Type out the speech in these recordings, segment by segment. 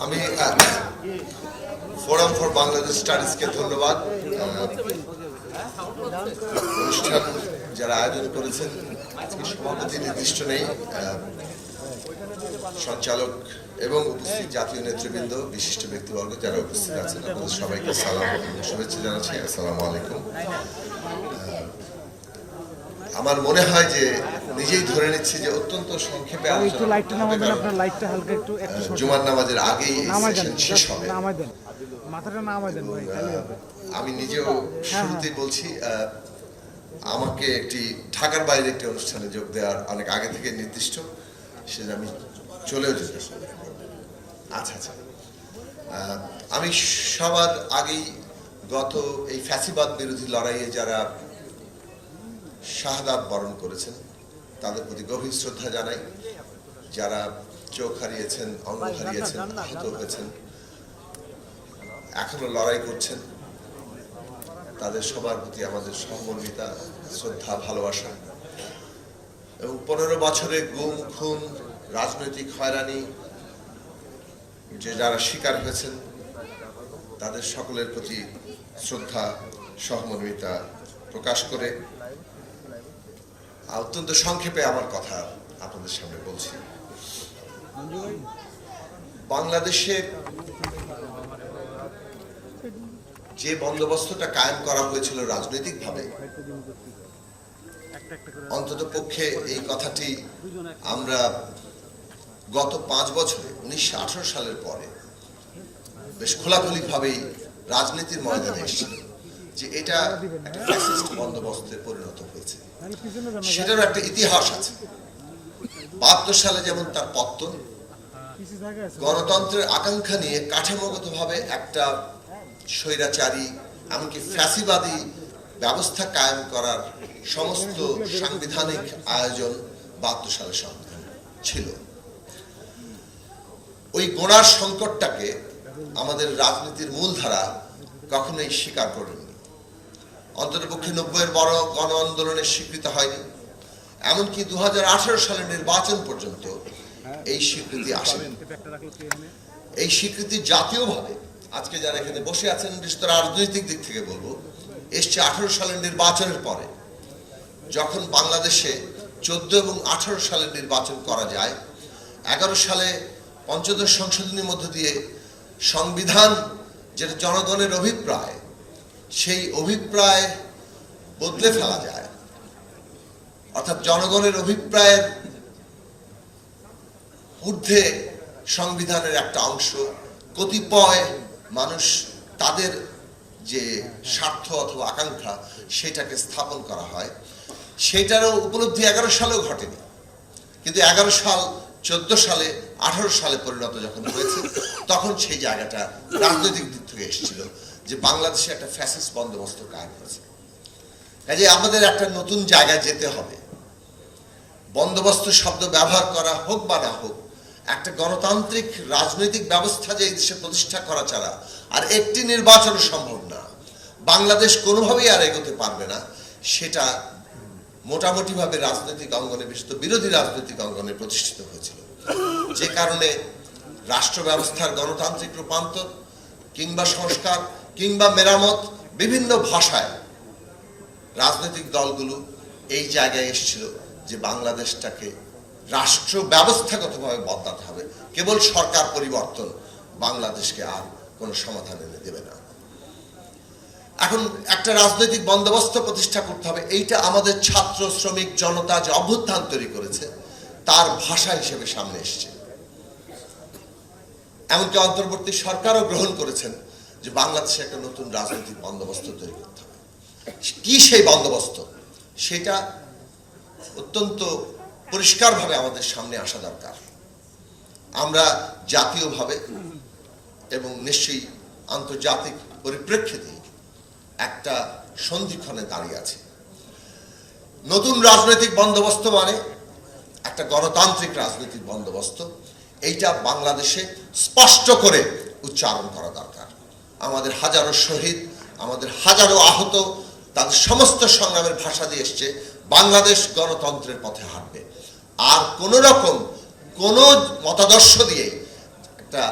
আমি forum for Bangladesh স্টাডিজকে ধন্যবাদ। অনুষ্ঠান যারা আয়োজন করেছেন, সভাপতি নির্দিষ্ট নেই, সঞ্চালক এবং উপস্থিত জাতীয় নেতৃবৃন্দ, বিশিষ্ট ব্যক্তিবর্গ যারা উপস্থিত আছেন, আপনাদের সবাইকে সালাম এবং শুভেচ্ছা জানাচ্ছি। আসসালামু আলাইকুম। আমার মনে হয় যে নিজেই ধরে নিচ্ছি যে অত্যন্ত সংক্ষেপে জুমার নামাজের আগেই শেষ হবে। আমি নিজেও শুরুতেই বলছি, আমাকে একটি ঢাকার বাইরে একটি অনুষ্ঠানে যোগ দেওয়ার অনেক আগে থেকে নির্দিষ্ট, সেটা আমি চলেও যেতে। আচ্ছা, আমি সবার আগেই গত এই ফ্যাসিবাদ বিরোধী লড়াইয়ে যারা শাহাদাত বরণ করেছেন তাদের প্রতি গভীর শ্রদ্ধা জানাই। যারা চোখ হারিয়েছেন, অঙ্গ হারিয়েছেন, আহত হয়েছেন, এখনো লড়াই করছেন, তাদের সবার প্রতি আমাদের সহমর্মিতা, শ্রদ্ধা, ভালোবাসা। এবং 15 বছরে গুম, খুন, রাজনৈতিক হয়রানি যে যারা শিকার হয়েছেন তাদের সকলের প্রতি শ্রদ্ধা, সহমর্মিতা প্রকাশ করে অত্যন্ত সংক্ষেপে আমার কথা আপনাদের সামনে বলছি। বাংলাদেশে যে বন্দোবস্তটা কায়েম করা হয়েছিল রাজনৈতিকভাবে, অন্তত পক্ষে এই কথাটি আমরা গত 5 বছরে 1918 সালের পরে বেশ খোলাখুলিভাবেই রাজনীতির ময়দানে এসেছিল যে এটা একটা ফ্যাসিস্ট বন্দোবস্তে পরিণত হয়েছে। সেটারও একটা ইতিহাস আছে। 72 সালে যেমন তার পতন, গণতন্ত্রের আকাঙ্ক্ষা নিয়ে কাঠামোগতভাবে একটা স্বৈরাচারী, এমনকি ফ্যাসিবাদী ব্যবস্থা কায়েম করার সমস্ত সাংবিধানিক আয়োজন 72 সালের সংবিধান ছিল। ওই গোড়ার সংকটটাকে আমাদের রাজনীতির মূলধারা কখনোই স্বীকার করেননি। অন্ততপক্ষে 90-এর বড় গণ আন্দোলনের স্বীকৃতি হয়নি। এমনকি 2018 সালের নির্বাচন পর্যন্ত এই স্বীকৃতি আসেনি। এই স্বীকৃতি জাতীয়ভাবে আজকে যারা এখানে বসে আছেন, বিশেষ করে রাজনৈতিক দিক থেকে বলবো, এসছে 18 সালের নির্বাচনের পরে। যখন বাংলাদেশে 14 এবং 18 সালের নির্বাচন করা যায়, 11 সালে পঞ্চদশ সংশোধনীর মধ্য দিয়ে সংবিধান যেটা জনগণের অভিপ্রায়, সেই অভিপ্রায় বদলে ফেলা যায়। অর্থাৎ জনগণের অভিপ্রায়ের ঊর্ধ্বে সংবিধানের একটা অংশ, কতিপয় মানুষ তাদের যে স্বার্থ অথবা আকাঙ্ক্ষা সেটাকে স্থাপন করা হয়। সেটারও উপলব্ধি 11 সালেও ঘটেনি, কিন্তু 11 সাল, 14 সালে, 18 সালে পরিণত যখন হয়েছে, তখন সেই জায়গাটা রাজনৈতিক দিক থেকে এসেছিল যে বাংলাদেশে একটা ফ্যাসিস্ট বন্দোবস্ত কায়েম হয়েছে। কাজে আমাদের একটা নতুন জায়গায় যেতে হবে। বন্দোবস্ত শব্দ ব্যবহার করা হোক বা না হোক, একটা গণতান্ত্রিক রাজনৈতিক ব্যবস্থা যে এই দেশে প্রতিষ্ঠা করা ছাড়া আর একটি নির্বাচন সম্ভব না, বাংলাদেশ কোনোভাবেই আর এগোতে পারবে না, সেটা মোটামুটিভাবে রাজনৈতিক অঙ্গনে, বিশেষত বিরোধী রাজনৈতিক অঙ্গনে প্রতিষ্ঠিত হয়েছিল। যে কারণে রাষ্ট্র ব্যবস্থার গণতান্ত্রিক রূপান্তর কিংবা সংস্কার কিংবা মেরামত, বিভিন্ন ভাষায় রাজনৈতিক দলগুলো এই জায়গায় এসেছিল যে বাংলাদেশটাকে রাষ্ট্র ব্যবস্থাগতভাবে বদলাতে হবে। কেবল সরকার পরিবর্তন বাংলাদেশকে আর কোনো সমাধান এনে দেবে না। এখন একটা রাজনৈতিক বন্দোবস্ত প্রতিষ্ঠা করতে হবে। এইটা আমাদের ছাত্র, শ্রমিক, জনতা যে অভ্যুত্থান তৈরি করেছে তার ভাষা হিসেবে সামনে এসছে। এমনকি অন্তর্বর্তী সরকারও গ্রহণ করেছেন যে বাংলাদেশে একটা নতুন রাজনৈতিক বন্দোবস্ত তৈরি করতে হবে। কি সেই বন্দোবস্ত, সেটা অত্যন্ত পরিষ্কারভাবে আমাদের সামনে আসা দরকার। আমরা জাতীয়ভাবে এবং নিশ্চয়ই আন্তর্জাতিক পরিপ্রেক্ষিতে একটা সন্ধিক্ষণে দাঁড়িয়ে আছে। নতুন রাজনৈতিক বন্দোবস্ত মানে একটা গণতান্ত্রিক রাজনৈতিক বন্দোবস্ত। এইটা বাংলাদেশে স্পষ্ট করে উচ্চারণ করা দরকার। আমাদের হাজারো শহীদ, আমাদের হাজারো আহত, তাদের সমস্ত সংগ্রামের ভাষা দিয়ে এসছে বাংলাদেশ গণতন্ত্রের পথে হাঁটবে। আর কোন রকম কোন মতাদর্শ দিয়ে একটা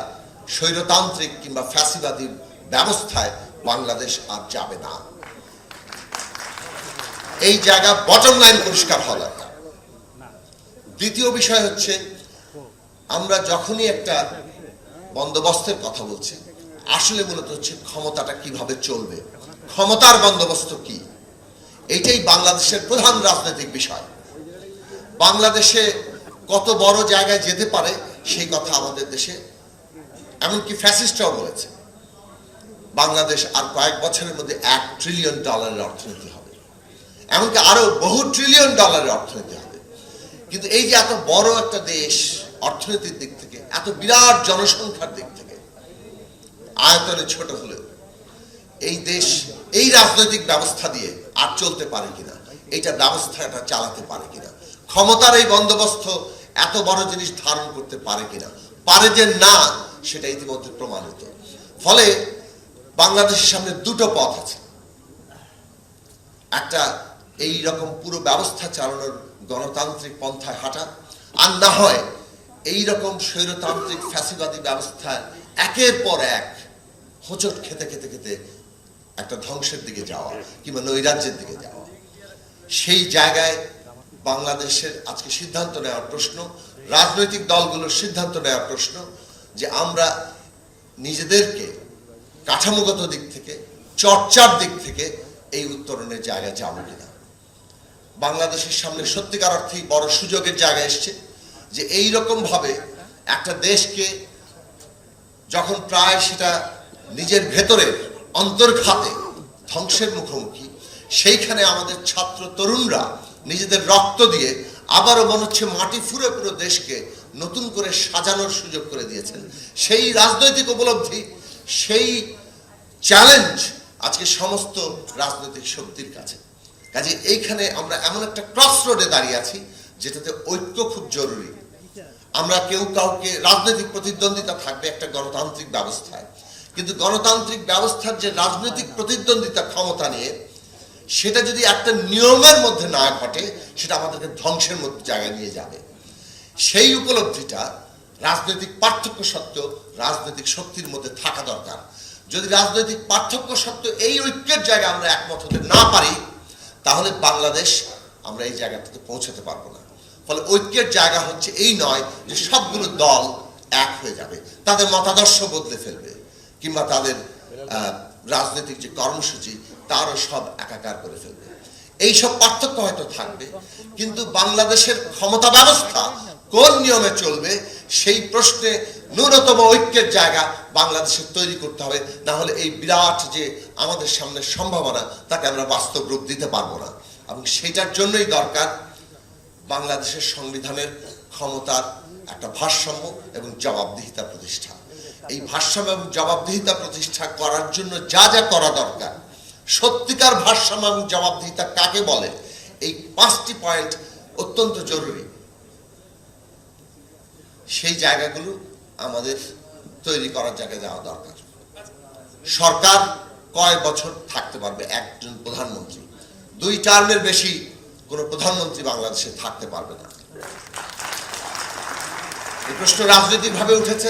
স্বৈরতান্ত্রিক কিংবা ফ্যাসিবাদী ব্যবস্থায় বাংলাদেশ আর যাবে না। এই জায়গা বটম লাইন পরিষ্কার হওয়া দরকার। দ্বিতীয় বিষয় হচ্ছে, আমরা যখনই একটা বন্দোবস্তের কথা বলছি, আসলে মূলত হচ্ছে ক্ষমতাটা কিভাবে চলবে, ক্ষমতার বন্দোবস্ত কি, এইটাই বাংলাদেশের প্রধান রাজনৈতিক বিষয়। বাংলাদেশে কত বড় জায়গায় যেতে পারে সেই কথা আমাদের দেশে এমনকি ফ্যাসিস্টরাও বলেছে। বাংলাদেশ আর কয়েক বছরের মধ্যে $1 ট্রিলিয়ন অর্থনীতি হবে, এমনকি আরো বহু ট্রিলিয়ন ডলারের অর্থনীতি হবে। কিন্তু এই যে এত বড় একটা দেশ, অর্থনীতির দিক থেকে, এত বিরাট জনসংখ্যার দিক থেকে, আয়তনে ছোট হলেও এই দেশ এই রাজনৈতিক ব্যবস্থা দিয়ে আর চলতে পারে কিনা, এইটা ব্যবস্থাটা চালাতে পারে কিনা, ক্ষমতার এই বন্দোবস্ত এত বড় জিনিস ধারণ করতে পারে কিনা, পারে যে না, সেটা ইতিমধ্যে প্রমাণিত। ফলে বাংলাদেশের সামনে দুটো পথ আছে, একটা এই রকম পুরো ব্যবস্থা চালানোর গণতান্ত্রিক পন্থায় হাঁটা, আর না হয় এই রকম স্বৈরতান্ত্রিক ফ্যাসিবাদী ব্যবস্থায় একের পর এক হোঁচট খেতে খেতে খেতে একটা ধ্বংসের দিকে যাওয়া কিংবা নৈরাজ্যের দিকে যাওয়া। সেই জায়গায় বাংলাদেশের আজকে সিদ্ধান্ত নেওয়ার প্রশ্ন, রাজনৈতিক দলগুলোর সিদ্ধান্ত নেওয়ার প্রশ্ন যে আমরা নিজেদেরকে কাঠামোগত দিক থেকে, চর্চার দিক থেকে এই উত্তরণের জায়গায় যাব কিনা। বাংলাদেশের সামনে সত্যিকার অর্থেই বড় সুযোগের জায়গা এসছে যে এই রকম ভাবে একটা দেশকে যখন প্রায় সেটা নিজের ভেতরে অন্তর্ঘাতে ধ্বংসের মুখোমুখি, সেইখানে আমাদের ছাত্র তরুণরা নিজেদের রক্ত দিয়ে আবারও মনে হচ্ছে মাটি ফুঁড়ে পুরো দেশকে নতুন করে সাজানোর সুযোগ করে দিয়েছেন। সেই রাজনৈতিক উপলব্ধি, সেই চ্যালেঞ্জ আজকে সমস্ত রাজনৈতিক শক্তির কাছে। কাজে এইখানে আমরা এমন একটা ক্রস রোডে দাঁড়িয়ে আছি যেটাতে ঐক্য খুব জরুরি। আমরা কেউ কাউকে, রাজনৈতিক প্রতিদ্বন্দ্বিতা থাকবে একটা গণতান্ত্রিক ব্যবস্থায়, কিন্তু গণতান্ত্রিক ব্যবস্থার যে রাজনৈতিক প্রতিদ্বন্দ্বিতা ক্ষমতা নিয়ে, সেটা যদি একটা নিয়মের মধ্যে না ঘটে, সেটা আমাদেরকে ধ্বংসের মধ্যে জায়গায় নিয়ে যাবে। সেই উপলব্ধিটা রাজনৈতিক পার্থক্য সত্ত্বেও রাজনৈতিক শক্তির মধ্যে থাকা দরকার। যদি রাজনৈতিক পার্থক্য সত্ত্বেও এই ঐক্যের জায়গায় আমরা একমত হতে না পারি, তাহলে বাংলাদেশ আমরা এই জায়গাটাতে পৌঁছাতে পারবো না। ফলে ঐক্যের জায়গা হচ্ছে এই নয় যে সবগুলো দল এক হয়ে যাবে, তাদের মতাদর্শ বদলে ফেলবে, কিংবা তাদের রাজনৈতিক যে কর্মসূচি তারও সব একাকার করে ফেলবে। এইসব পার্থক্য হয়তো থাকবে, কিন্তু বাংলাদেশের ক্ষমতা ব্যবস্থা কোন নিয়মে চলবে সেই প্রশ্নে ন্যূনতম ঐক্যের জায়গা বাংলাদেশের তৈরি করতে হবে। না হলে এই বিরাট যে আমাদের সামনে সম্ভাবনা, তাকে আমরা বাস্তব রূপ দিতে পারবো না। এবং সেটার জন্যই দরকার বাংলাদেশের সংবিধানের ক্ষমতার একটা ভারসাম্য এবং জবাবদিহিতা প্রতিষ্ঠা। এই ভারসাম্য এবং জবাবদিহিতা প্রতিষ্ঠা করার জন্য যা যা করা দরকার, সত্যিকার ভারসাম্য এবং জবাবদিহিতা কাকে বলে, এই 5টি পয়েন্ট অত্যন্ত জরুরি। সেই জায়গাগুলো আমাদের তৈরি করার জায়গায় যাওয়া দরকার। সরকার কয় বছর থাকতে পারবে একজন প্রধানমন্ত্রী? 2 টার্মের বেশি কোনো প্রধানমন্ত্রী বাংলাদেশে থাকতে পারবে না। এই প্রশ্ন রাজনৈতিকভাবে উঠেছে,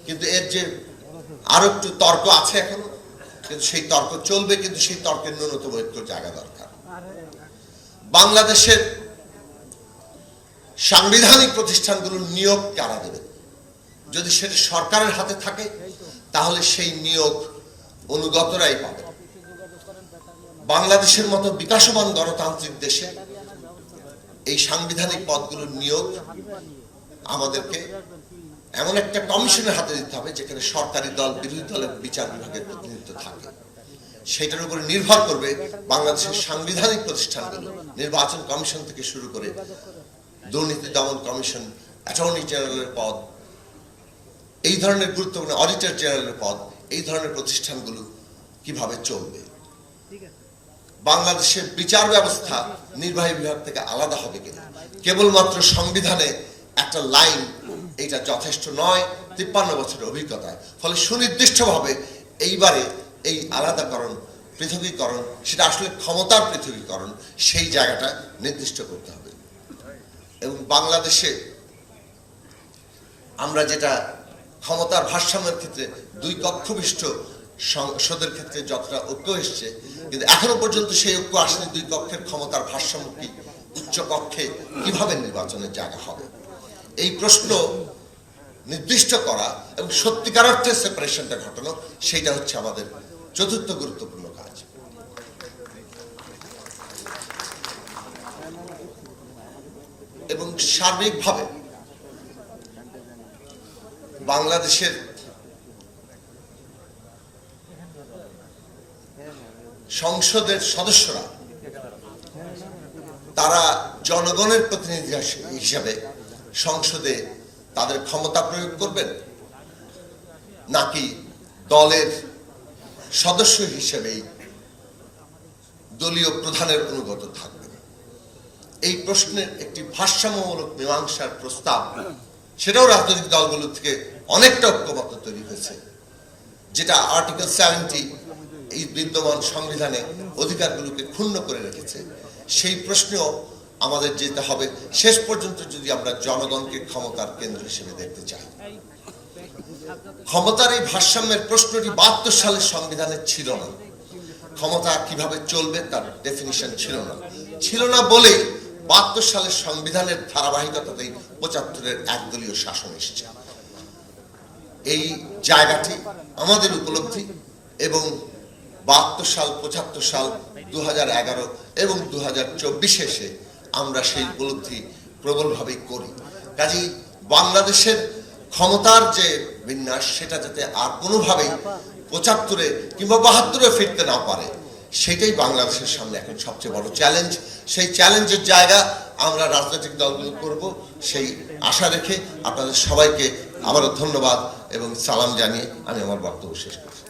কিন্তু এর যে আরো একটু তর্ক আছে এখনো, কিন্তু সেই তর্ক চলবে, কিন্তু সেই তর্কের ন্যূনতম একটু জায়গা দরকার। বাংলাদেশের সাংবিধানিক প্রতিষ্ঠানগুলোর নিয়োগ কারা দেবে? যদি সেটা সরকারের হাতে থাকে, তাহলে সেই নিয়োগ অনুগতরাই পাবে। বাংলাদেশের মতো বিকাশমান গণতান্ত্রিক দেশে এই সাংবিধানিক পদগুলোর নিয়োগ আমাদেরকে এমন একটা কমিশনের হাতে দিতে হবে যেখানে সরকারি দল, বিরোধী দলের বিচার বিভাগের প্রতিনিধিত্ব থাকে। সেটার উপরে নির্ভর করবে বাংলাদেশের সাংবিধানিক প্রতিষ্ঠানগুলো, নির্বাচন কমিশন থেকে শুরু করে দুর্নীতি দমন কমিশন, অ্যাটর্নি জেনারেলের পদ, এই ধরনের গুরুত্বপূর্ণ অডিটর জেনারেলের পদ, এই ধরনের প্রতিষ্ঠানগুলো কিভাবে চলবে। বাংলাদেশের বিচার ব্যবস্থা নির্বাহী বিভাগ থেকে আলাদা হবে কিনা, কেবলমাত্র সংবিধানে একটা লাইন এটা যথেষ্ট নয় 53 বছরের অভিজ্ঞতায়। ফলে সুনির্দিষ্টভাবে এইবারে এই আলাদাকরণ, পৃথকীকরণ, সেটা আসলে ক্ষমতার পৃথকীকরণ, সেই জায়গাটা নির্দিষ্ট করতে হবে। এবং বাংলাদেশে আমরা যেটা ক্ষমতার ভারসাম্যের ক্ষেত্রে দুই কক্ষবিষ্ট সংসদের ক্ষেত্রে যতটা ঐক্য এসছে, কিন্তু এখনো পর্যন্ত সেই ঐক্য আসেনি দুই কক্ষের ক্ষমতার ভারসাম্য কি উচ্চ কক্ষে কিভাবে নির্বাচনের জায়গা হবে। এই প্রশ্ন নির্দিষ্ট করা এবং সত্যিকার অর্থে সেপারেশনটা ঘটানো, সেইটা হচ্ছে আমাদের চতুর্থ গুরুত্বপূর্ণ কাজ। এবং সার্বিকভাবে বাংলাদেশের সংসদের সদস্যরা তারা জনগণের প্রতিনিধি হিসাবে সংসদে তাদের ক্ষমতা প্রয়োগ করবেন, নাকি দলের সদস্য হিসেবেই দলীয় প্রধানের অনুগত থাকবেন। এই প্রশ্নের একটি ভারসাম্যমূলক মীমাংসার প্রস্তাব, সেটাও রাজনৈতিক দলগুলো থেকে অনেকটা ঐক্যমত তৈরি হয়েছে, যেটা আর্টিকেল 70 এই বিদ্যমান সংবিধানে অধিকারগুলোকে ক্ষুণ্ণ করে রেখেছে। সেই প্রশ্নেও আমাদের যেতে হবে শেষ পর্যন্ত, যদি আমরা জনগণকে ক্ষমতার কেন্দ্র হিসেবে দেখতে চাই। ক্ষমতার এই ভারসাম্যের প্রশ্নটি 72 সালের সংবিধানে ছিল না। ক্ষমতা কিভাবে চলবে তার ডেফিনিশন ছিল না বলেই 72 সালের সংবিধানের ধারাবাহিকতাতেই 75-এর একদলীয় শাসন এসেছে। এই জায়গাটি আমাদের উপলব্ধি, এবং 72 সাল, 75 সাল, 2011 এবং 2024 এসে আমরা সেই উপলব্ধি প্রবলভাবেই করি। কাজেই বাংলাদেশের ক্ষমতার যে বিন্যাস, সেটা যাতে আর কোনোভাবেই 75-এ কিংবা 72-এ ফিরতে না পারে, সেটাই বাংলাদেশের সামনে এখন সবচেয়ে বড় চ্যালেঞ্জ। সেই চ্যালেঞ্জের জায়গা আমরা রাজনৈতিক দলগুলো করব, সেই আশা রেখে আপনাদের সবাইকে আবারও ধন্যবাদ এবং সালাম জানিয়ে আমি আমার বক্তব্য শেষ করছি।